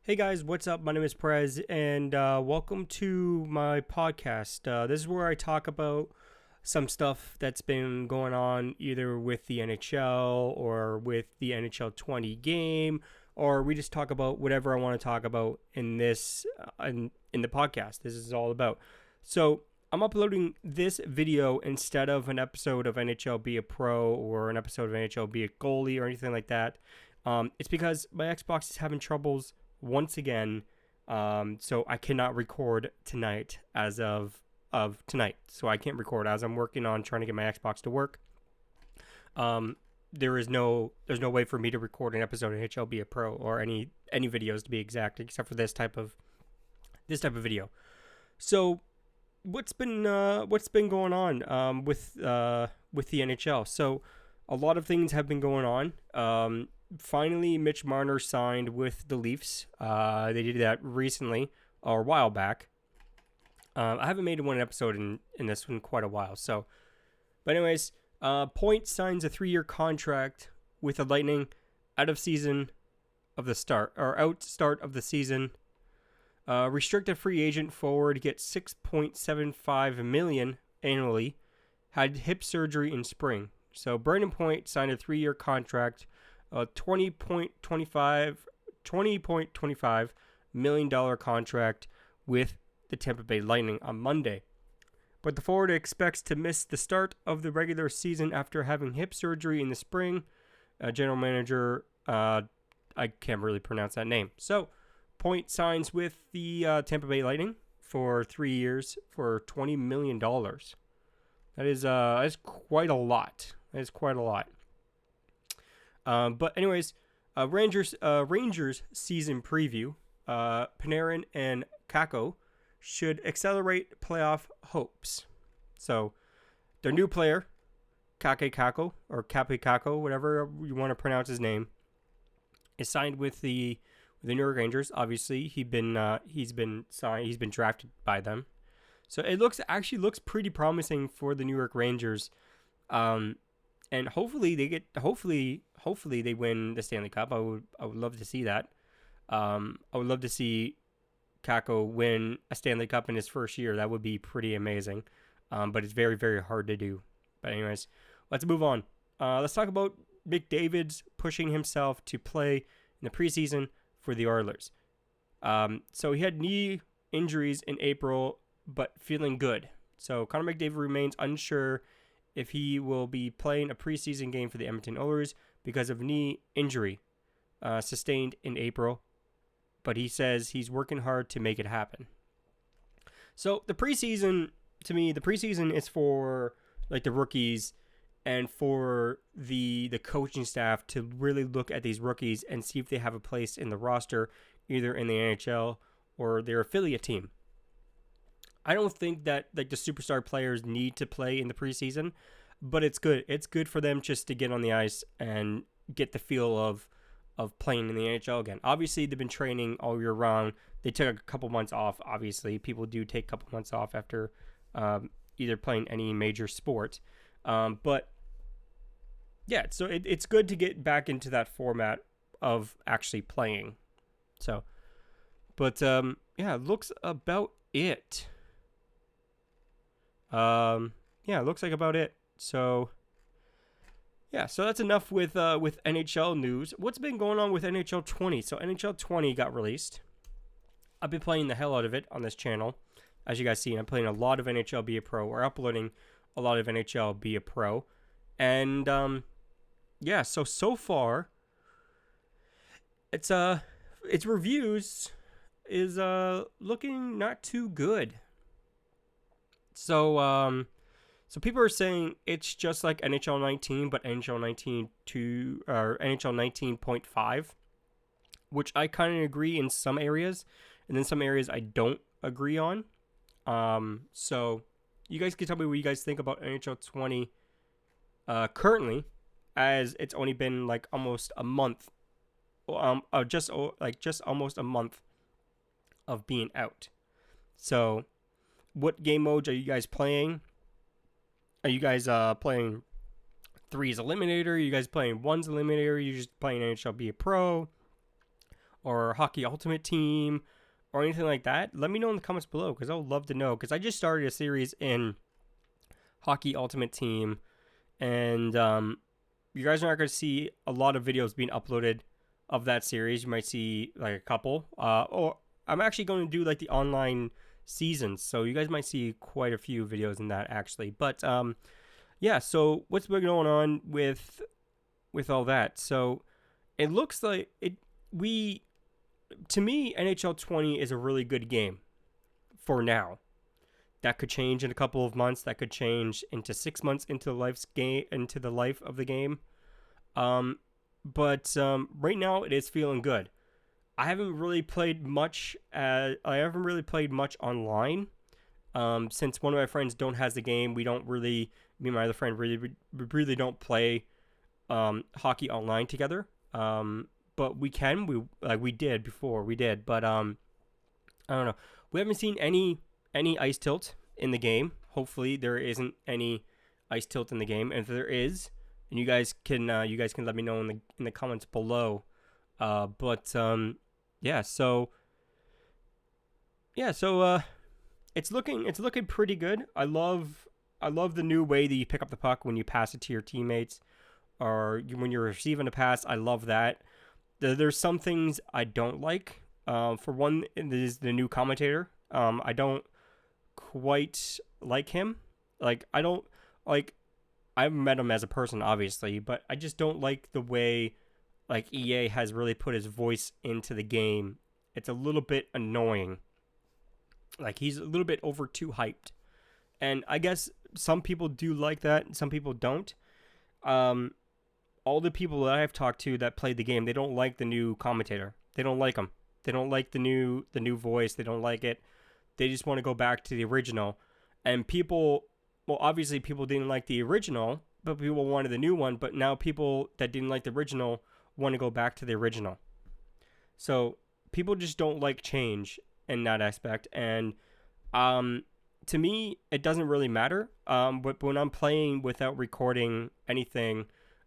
Hey guys, what's up? My name is Prez, and welcome to my podcast. This is where I talk about some stuff that's been going on either with the NHL or with the NHL 20 game, or we just talk about whatever I want to talk about in this in the podcast. This is all about. So I'm uploading this video instead of an episode of NHL Be a Pro or an episode of NHL Be a Goalie or anything like that. It's because my Xbox is having troubles once again, so I cannot record tonight as of tonight. So I can't record as I'm working on trying to get my Xbox to work. There's no way for me to record an episode of NHL Be a Pro or any videos to be exact, except for this type of video. So what's been going on with the NHL? So a lot of things have been going on. Finally, Mitch Marner signed with the Leafs. They did that recently, or a while back. I haven't made one episode in this one quite a while. So, but anyways, Point signs a 3-year contract with the Lightning out of the start of the season. Restricted free agent forward gets $6.75 million annually. Had hip surgery in spring. So Brandon Point signed a 3-year contract. A $20.25 million contract with the Tampa Bay Lightning on Monday. But the forward expects to miss the start of the regular season after having hip surgery in the spring. General manager, I can't really pronounce that name. So, Point signs with the Tampa Bay Lightning for 3 years for $20 million. That is quite a lot. But anyways, Rangers season preview. Panarin and Kakko should accelerate playoff hopes. So their new player, Kake Kakko or Kape Kakko, whatever you want to pronounce his name, is signed with the New York Rangers. Obviously, he's been signed. He's been drafted by them. So it looks pretty promising for the New York Rangers. And hopefully they win the Stanley Cup. I would love to see that. I would love to see Kakko win a Stanley Cup in his first year. That would be pretty amazing. But it's very, very hard to do. But anyways, let's move on. Let's talk about McDavid's pushing himself to play in the preseason for the Oilers. So he had knee injuries in April, but feeling good. So Connor McDavid remains unsure if he will be playing a preseason game for the Edmonton Oilers because of knee injury sustained in April. But he says he's working hard to make it happen. So the preseason, to me, is for like the rookies and for the coaching staff to really look at these rookies and see if they have a place in the roster, either in the NHL or their affiliate team. I don't think that like the superstar players need to play in the preseason, but it's good. It's good for them just to get on the ice and get the feel of playing in the NHL again. Obviously, they've been training all year round. They took a couple months off. Obviously, people do take a couple months off after either playing any major sport. But yeah, so it's good to get back into that format of actually playing. So, but yeah, looks about it. Yeah, it looks like about it. So, yeah, so that's enough with NHL news. What's been going on with NHL 20? So NHL 20 got released. I've been playing the hell out of it on this channel. As you guys see, I'm playing a lot of NHL Be a Pro. We're uploading a lot of NHL Be a Pro. And, yeah, so far, its reviews is looking not too good. So people are saying it's just like NHL 19, but NHL 19 or NHL 19.5, which I kind of agree in some areas, and then some areas I don't agree on. So you guys can tell me what you guys think about NHL 20 currently, as it's only been like almost a month, just almost a month of being out. So what game modes are you guys playing? Are you guys playing 3's Eliminator? Are you guys playing 1's Eliminator? Are you just playing NHL Be a Pro? or Hockey Ultimate Team or anything like that, let me know in the comments below, because I would love to know, because I just started a series in Hockey Ultimate Team, and you guys are not going to see a lot of videos being uploaded of that series. You might see like a couple, or I'm actually going to do like the online seasons, so you guys might see quite a few videos in that actually. But yeah, so what's been going on with all that? So it looks like to me, NHL 20 is a really good game for now. That could change in a couple of months. That could change into 6 months into the life of the game. But right now it is feeling good. I haven't really played much. I haven't really played much online. Since one of my friends has the game, we don't really. Me and my other friend really don't play hockey online together. But we can. We did before. We did, but I don't know. We haven't seen any ice tilt in the game. Hopefully, there isn't any ice tilt in the game. And if there is, and you guys can let me know in the comments below. Yeah. So it's looking pretty good. I love the new way that you pick up the puck when you pass it to your teammates, or when you're receiving a pass. I love that. There's some things I don't like. For one, is the new commentator. I don't quite like him. Like, I don't like. I've met him as a person, obviously, but I just don't like the way like EA has really put his voice into the game. It's a little bit annoying. Like, he's a little bit over too hyped, and I guess some people do like that, and some people don't. All the people that I've talked to that played the game, they don't like the new commentator. They don't like him. They don't like the new voice. They don't like it. They just want to go back to the original. And obviously people didn't like the original, but people wanted the new one. But now people that didn't like the original want to go back to the original. So people just don't like change in that aspect. And to me, it doesn't really matter. But when I'm playing without recording anything,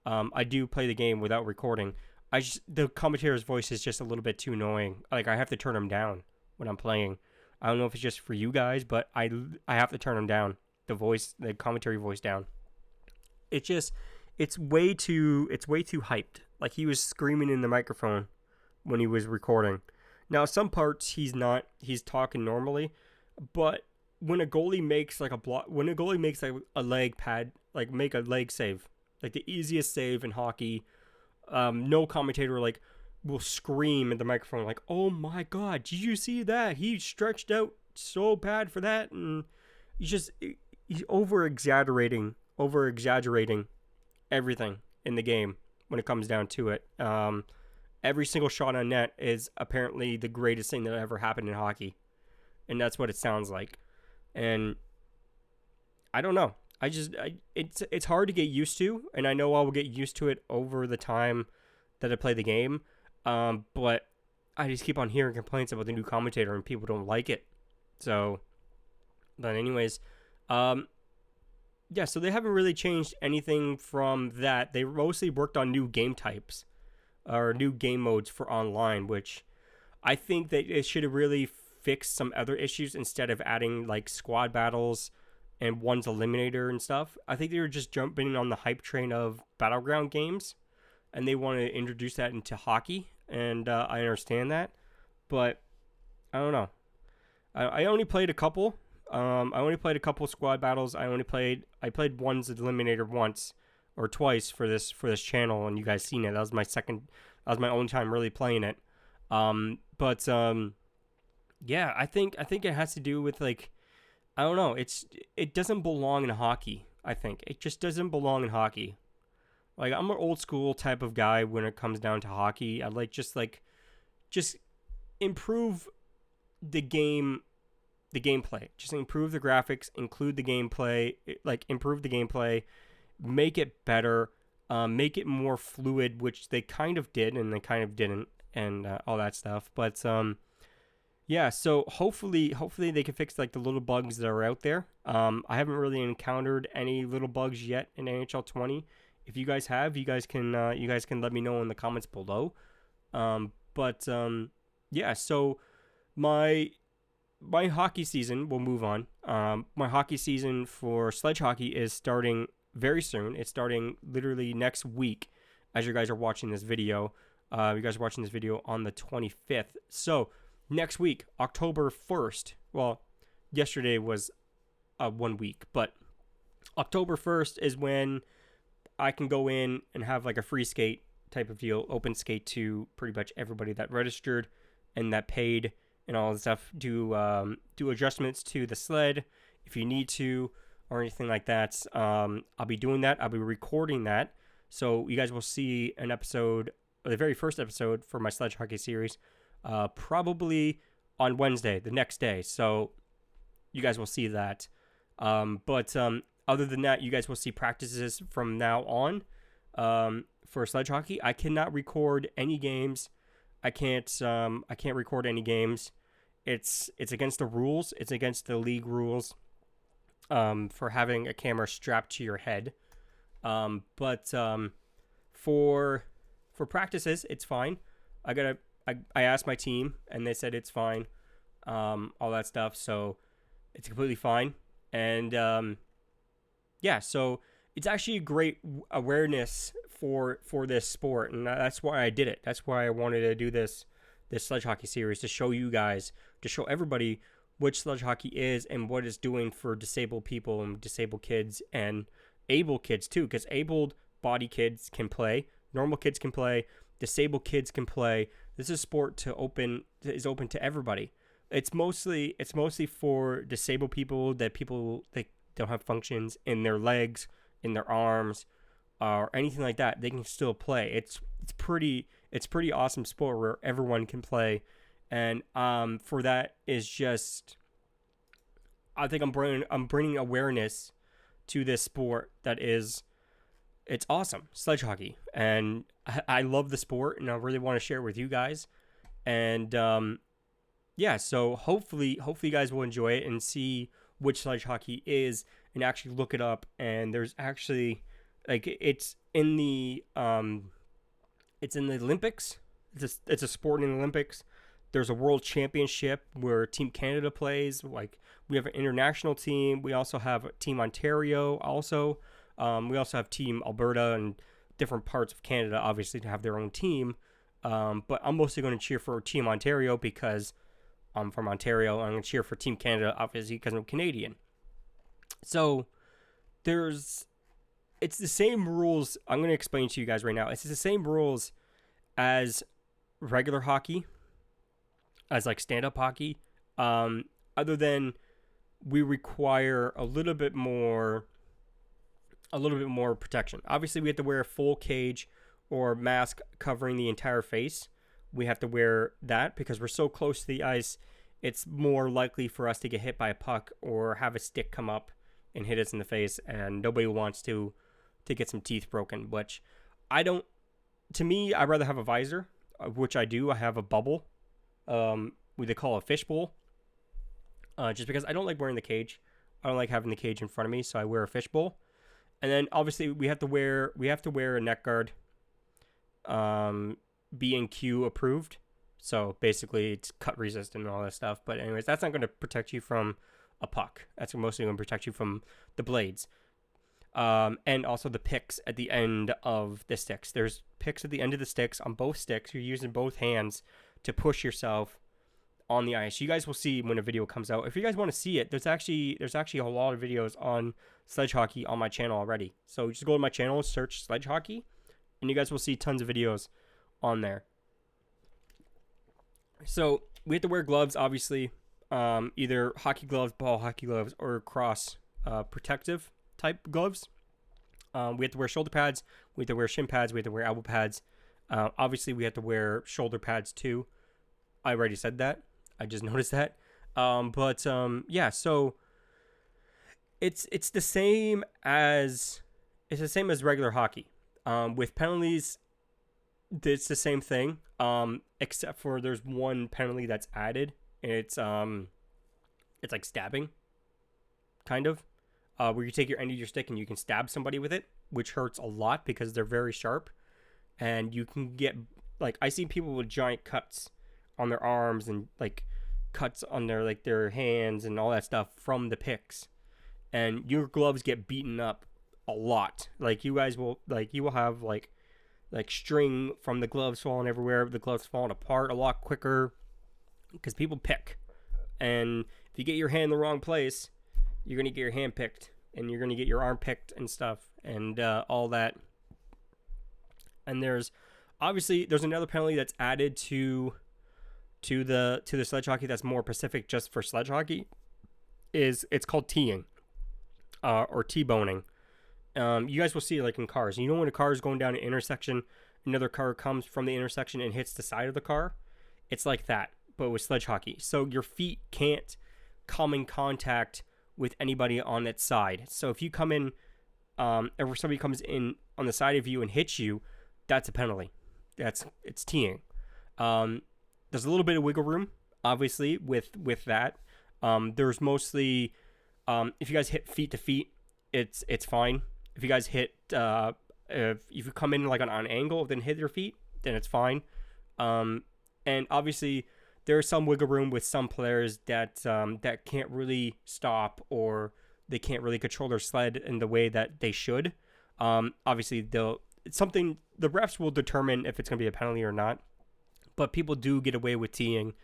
I do play the game without recording. The commentator's voice is just a little bit too annoying. Like, I have to turn him down when I'm playing. I don't know if it's just for you guys, but I have to turn him down. The commentary voice down. It's way too hyped. Like, he was screaming in the microphone when he was recording. Now, some parts he's talking normally, but when a goalie makes like a leg pad, like make a leg save, like the easiest save in hockey, no commentator will scream at the microphone like, "Oh my God, did you see that? He stretched out so bad for that," and he's over exaggerating everything in the game when it comes down to it. Every single shot on net is apparently the greatest thing that ever happened in hockey, and that's what it sounds like. And I don't know. It's hard to get used to, and I know I will get used to it over the time that I play the game. But I just keep on hearing complaints about the new commentator, and people don't like it. So, but anyways, yeah. So they haven't really changed anything from that. They mostly worked on new game types or new game modes for online, which I think that it should have really fixed some other issues instead of adding like squad battles and one's eliminator and stuff. I think they were just jumping on the hype train of battleground games, and they want to introduce that into hockey, and I understand that, but I don't know. I only played a couple. I only played a couple squad battles. I played one's eliminator once or twice for this channel, and you guys seen it. That was my only time really playing it. Yeah, I think it has to do with like, I don't know. It doesn't belong in hockey. I think it just doesn't belong in hockey. Like, I'm an old school type of guy when it comes down to hockey. I like just improve the gameplay. Just improve the graphics, include the gameplay, improve the gameplay, make it better, make it more fluid, which they kind of did and they kind of didn't, and all that stuff. But yeah, so hopefully they can fix like the little bugs that are out there. I haven't really encountered any little bugs yet in NHL 20. If you guys have, you guys can let me know in the comments below. But yeah, so my hockey season, we'll move on. My hockey season for Sledge Hockey is starting very soon. It's starting literally next week as you guys are watching this video. You guys are watching this video on the 25th. So next week, October 1st, well, yesterday was 1 week, but October 1st is when I can go in and have like a free skate type of deal, open skate to pretty much everybody that registered and that paid and all that stuff. Do adjustments to the sled if you need to or anything like that. I'll be doing that. I'll be recording that. So you guys will see an episode, the very first episode for my Sledge Hockey series, probably on Wednesday, the next day. So you guys will see that. But other than that, you guys will see practices from now on for Sledge Hockey. I cannot record any games. I can't record any games. It's against the rules. It's against the league rules for having a camera strapped to your head. But for practices, it's fine. I asked my team and they said it's fine. All that stuff. So it's completely fine. And yeah, so it's actually a great awareness for this sport, and that's why I did it. That's why I wanted to do this Sledge Hockey series, to show you guys, to show everybody what Sledge Hockey is and what it's doing for disabled people and disabled kids and able kids too, because able body kids can play, normal kids can play, disabled kids can play. This is a sport is open to everybody. It's mostly for disabled people, that they don't have functions in their legs, in their arms, or anything like that. They can still play. It's pretty awesome sport where everyone can play, and for that is just, I think I'm bringing awareness to this sport that is, it's awesome, Sledge Hockey, and I love the sport, and I really want to share it with you guys, and yeah, so hopefully you guys will enjoy it and see which Sledge Hockey is, and actually look it up. And there's actually, like, it's in the Olympics. It's a sport in the Olympics. There's a world championship where Team Canada plays. Like, we have an international team. We also have Team Ontario. Also, we also have Team Alberta and different parts of Canada, obviously, to have their own team. But I'm mostly going to cheer for Team Ontario because I'm from Ontario. I'm going to cheer for Team Canada, obviously, because I'm Canadian. So it's the same rules. I'm going to explain to you guys right now. It's the same rules as regular hockey, as like stand-up hockey, other than we require a little bit more protection. Obviously, we have to wear a full cage or mask covering the entire face. We have to wear that because we're so close to the ice. It's more likely for us to get hit by a puck or have a stick come up and hit us in the face, and nobody wants to get some teeth broken, which I don't. To me, I'd rather have a visor, which I do. I have a bubble, what they call a fishbowl, just because I don't like wearing the cage. I don't like having the cage in front of me, so I wear a fishbowl. And then obviously we have to wear a neck guard, B&Q approved. So basically it's cut resistant and all that stuff. But anyways, that's not going to protect you from a puck. That's mostly going to protect you from the blades. And also the picks at the end of the sticks. There's picks at the end of the sticks on both sticks. You're using both hands to push yourself on the ice. You guys will see when a video comes out. If you guys want to see it, there's actually a lot of videos on Sledge Hockey on my channel already. So just go to my channel, search Sledge Hockey, and you guys will see tons of videos on there. So we have to wear gloves, obviously, either hockey gloves, ball hockey gloves, or cross protective type gloves. We have to wear shoulder pads. We have to wear shin pads. We have to wear elbow pads. Obviously, we have to wear shoulder pads too. I already said that. I just noticed that. Yeah. So it's the same as regular hockey. With penalties, it's the same thing. Except for there's one penalty that's added, and it's like stabbing, kind of. Where you take your end of your stick and you can stab somebody with it, which hurts a lot because they're very sharp, and you can get like I see people with giant cuts on their arms and like cuts on their like their hands and all that stuff from the picks, and your gloves get beaten up a lot. Like you guys will like you will have like string from the gloves falling everywhere. The gloves falling apart a lot quicker because people pick, and if you get your hand in the wrong place, you're gonna get your hand picked, and you're gonna get your arm picked and stuff, and all that. And there's another penalty that's added to the sledge hockey that's more specific just for sledge hockey. It's called teeing, or T-boning. You guys will see it like in cars. You know when a car is going down an intersection, another car comes from the intersection and hits the side of the car? It's like that, but with sledge hockey. So your feet can't come in contact with anybody on its side. So if you come in, if somebody comes in on the side of you and hits you, that's a penalty. It's teeing. There's a little bit of wiggle room, obviously, with that. There's mostly, if you guys hit feet to feet, it's fine. If you guys hit, if you come in like on an angle, then hit your feet, then it's fine. And obviously, there's some wiggle room with some players that can't really stop, or they can't really control their sled in the way that they should. Obviously, the refs will determine if it's going to be a penalty or not. But people do get away with teeing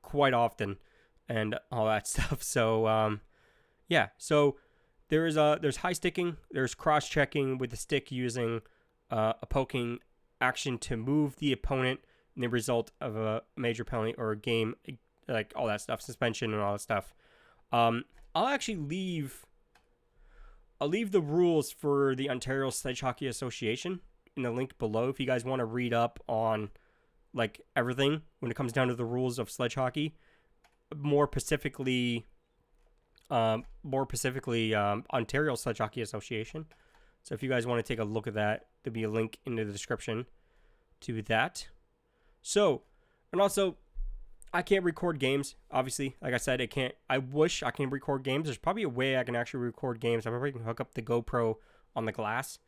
quite often and all that stuff. So, yeah. So there's high sticking. There's cross checking with the stick using a poking action to move the opponent in the result of a major penalty or a game, like all that stuff, suspension and all that stuff. I'll leave the rules for the Ontario Sledge Hockey Association in the link below if you guys want to read up on like everything when it comes down to the rules of sledge hockey, more specifically Ontario Sledge Hockey Association. So if you guys want to take a look at that, there'll be a link in the description to that. So, and also, I can't record games, obviously. Like I said, I wish I can record games. There's probably a way I can actually record games. I probably can hook up the GoPro on the glass,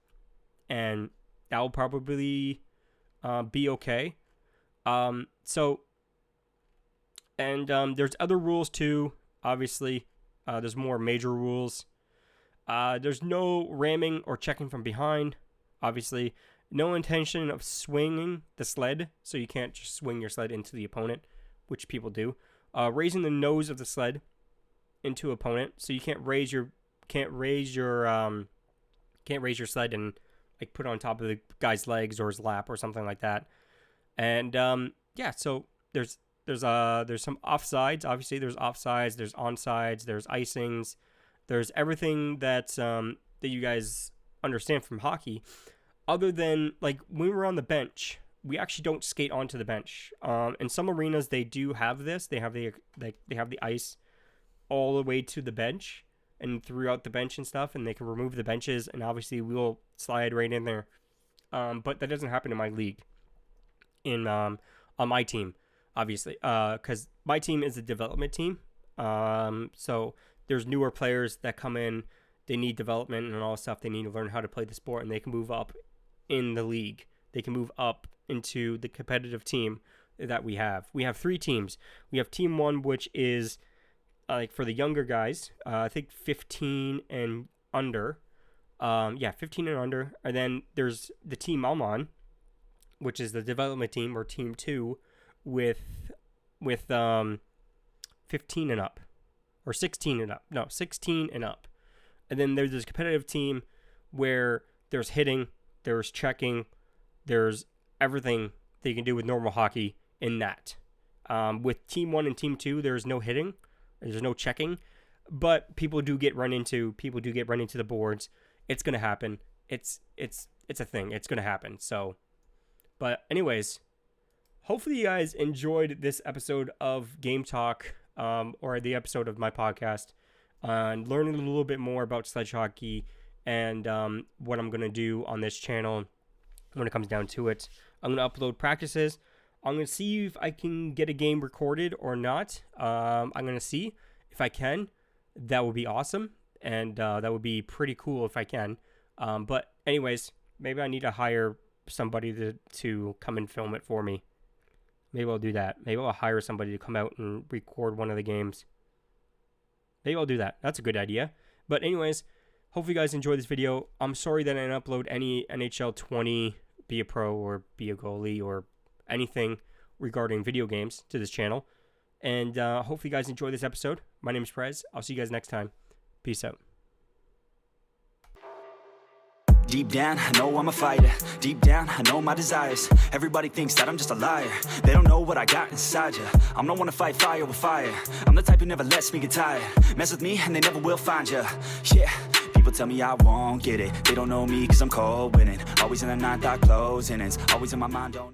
and that will probably be okay. There's other rules too, obviously. There's more major rules. There's no ramming or checking from behind, obviously. No intention of swinging the sled, so you can't just swing your sled into the opponent, which people do. Raising the nose of the sled into opponent, so you can't raise your sled and like put it on top of the guy's legs or his lap or something like that. And yeah, so there's some offsides. Obviously, there's offsides, there's onsides, there's icings, there's everything that you guys understand from hockey. Other than like when we're on the bench, we actually don't skate onto the bench. In some arenas, they do have this. They have the ice all the way to the bench and throughout the bench and stuff, and they can remove the benches, and obviously we'll slide right in there. But that doesn't happen in my league. On my team, obviously, because my team is a development team. So there's newer players that come in. They need development and all that stuff. They need to learn how to play the sport, and they can move up in the league. They can move up into the competitive team that we have. We have 3 teams. We have Team 1, which is like for the younger guys. I think 15 and under. 15 and under. And then there's the team I'm on, which is the development team, or Team 2, with 15 and up, or 16 and up. No, 16 and up. And then there's this competitive team where there's hitting, there's checking, there's everything that you can do with normal hockey in that. With Team 1 and Team 2, there's no hitting, there's no checking, but people do get run into the boards. It's going to happen. It's a thing. It's going to happen. So, but anyways, hopefully you guys enjoyed this episode of Game Talk, or the episode of my podcast, and learning a little bit more about sledge hockey and what I'm going to do on this channel when it comes down to it. I'm going to upload practices. I'm going to see if I can get a game recorded or not. I'm going to see if I can. That would be awesome, and that would be pretty cool if I can. But anyways, maybe I need to hire somebody to come and film it for me. Maybe I'll do that. Maybe I'll hire somebody to come out and record one of the games. Maybe I'll do that. That's a good idea. But anyways, hopefully you guys enjoyed this video. I'm sorry that I didn't upload any NHL 20, be a pro or be a goalie or anything regarding video games to this channel. And hopefully you guys enjoyed this episode. My name is Prez. I'll see you guys next time. Peace out. Deep down, I know I'm a fighter. Deep down, I know my desires. Everybody thinks that I'm just a liar. They don't know what I got inside ya. I'm the one to fight fire with fire. I'm the type who never lets me get tired. Mess with me and they never will find ya. Yeah, people tell me I won't get it. They don't know me cause I'm cold winning. Always in the ninth, I close innings. Always in my mind, don't